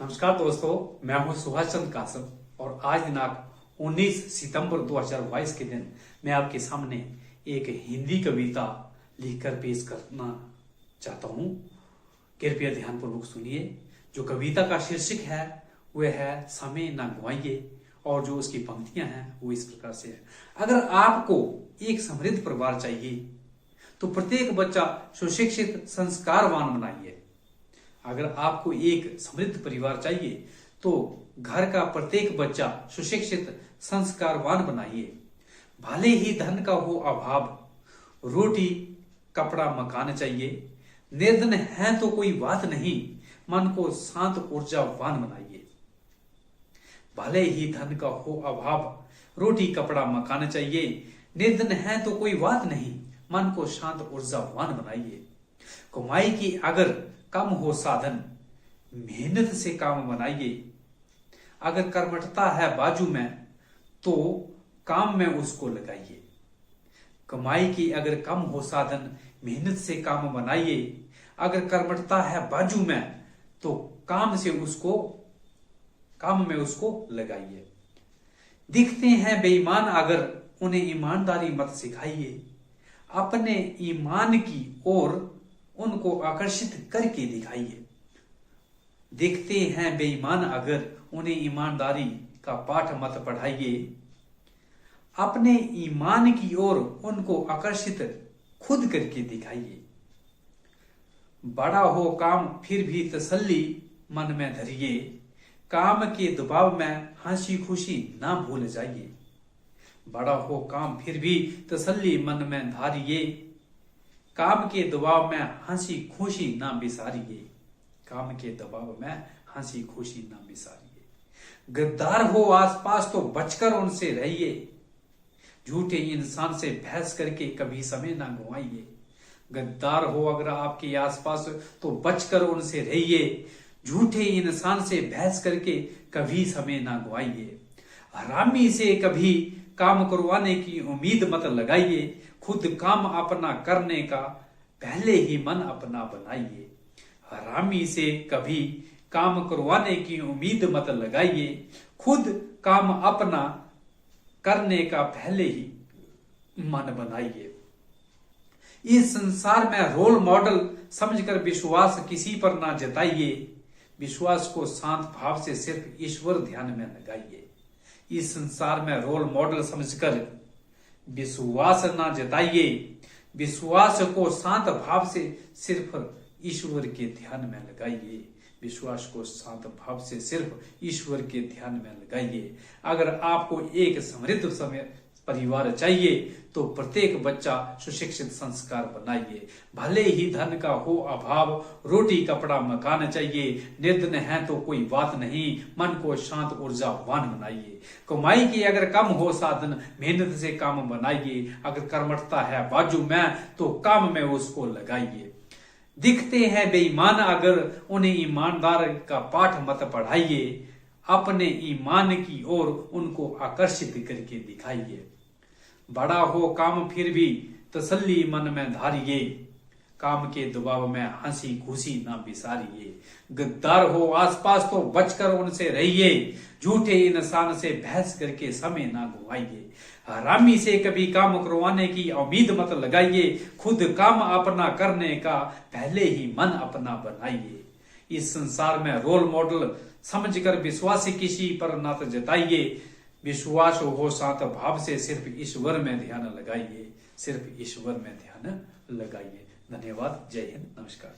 नमस्कार दोस्तों, मैं हूं सुभाष चंद्र कासम और आज दिनांक 19 सितंबर 2022 के दिन मैं आपके सामने एक हिंदी कविता लिखकर पेश करना चाहता हूं। कृपया ध्यानपूर्वक सुनिए। जो कविता का शीर्षक है वह है समय ना गवाइए और जो उसकी पंक्तियां हैं वो इस प्रकार से है। अगर आपको एक समृद्ध परिवार चाहिए तो प्रत्येक बच्चा सुशिक्षित संस्कारवान बनाइए। अगर आपको एक समृद्ध परिवार चाहिए तो घर का प्रत्येक बच्चा सुशिक्षित संस्कारवान बनाइए। भले ही धन का हो अभाव, रोटी कपड़ा मकान चाहिए। निर्धन है तो कोई बात नहीं, मन को शांत ऊर्जावान बनाइए। भले ही धन का हो अभाव, रोटी कपड़ा मकान चाहिए। निर्धन है तो कोई बात नहीं, मन को शांत ऊर्जावान बनाइए। कमाई की अगर कम हो साधन, मेहनत से काम बनाइए। अगर कर्मठता है बाजू में तो काम में उसको लगाइए। कमाई की अगर कम हो साधन, मेहनत से काम बनाइए। अगर कर्मठता है बाजू में तो काम में उसको लगाइए। दिखते हैं बेईमान अगर, उन्हें ईमानदारी मत सिखाइए। अपने ईमान की ओर उनको आकर्षित करके दिखाइए। देखते हैं बेईमान अगर, उन्हें ईमानदारी का पाठ मत पढ़ाइए। अपने ईमान की ओर उनको आकर्षित खुद करके दिखाइए। बड़ा हो काम फिर भी तसल्ली मन में धरिए। काम के दबाव में हंसी खुशी ना भूल जाइए। बड़ा हो काम फिर भी तसल्ली मन में धारिए। काम के दबाव में हंसी खुशी ना बिसारिए। काम के दबाव में हंसी खुशी ना बिसारिए। गद्दार हो आसपास तो बचकर उनसे रहिए। झूठे इंसान से बहस करके कभी समय ना गवाइए। गद्दार हो अगर आपके आसपास तो बचकर उनसे रहिए। झूठे इंसान से बहस करके कभी समय ना गवाइए। हरामी से कभी काम करवाने की उम्मीद मत लगाइए। खुद काम अपना करने का पहले ही मन अपना बनाइए। हरामी से कभी काम करवाने की उम्मीद मत लगाइए। खुद काम अपना करने का पहले ही मन बनाइए। इस संसार में रोल मॉडल समझकर विश्वास किसी पर ना जताइए। विश्वास को शांत भाव से सिर्फ ईश्वर ध्यान में लगाइए। इस संसार में रोल मॉडल समझकर विश्वास ना जताइए। विश्वास को शांत भाव से सिर्फ ईश्वर के ध्यान में लगाइए। विश्वास को शांत भाव से सिर्फ ईश्वर के ध्यान में लगाइए। अगर आपको एक समृद्ध परिवार चाहिए तो प्रत्येक बच्चा सुशिक्षित संस्कार बनाइए। भले ही धन का हो अभाव, रोटी कपड़ा मकान चाहिए। निर्धन है तो कोई बात नहीं, मन को शांत ऊर्जावान बनाइए। कमाई की अगर कम हो साधन, मेहनत से काम बनाइए। अगर कर्मठता है बाजू में तो काम में उसको लगाइए। दिखते हैं बेईमान अगर, उन्हें ईमानदार का पाठ मत पढ़ाइए। अपने ईमान की ओर उनको आकर्षित करके दिखाइए। बड़ा हो काम फिर भी तसल्ली मन में धारिए। काम के दबाव में हंसी खुशी ना बिसारिए। गद्दार हो आसपास तो बचकर उनसे रहिए। झूठे इंसान से बहस करके समय ना गवाइए। हरामी से कभी काम करवाने की उम्मीद मत लगाइए। खुद काम अपना करने का पहले ही मन अपना बनाइए। इस संसार में रोल मॉडल समझकर विश्वास किसी पर न जताइए। विश्वास हो शांत भाव से सिर्फ ईश्वर में ध्यान लगाइए। सिर्फ ईश्वर में ध्यान लगाइए। धन्यवाद। जय हिंद। नमस्कार।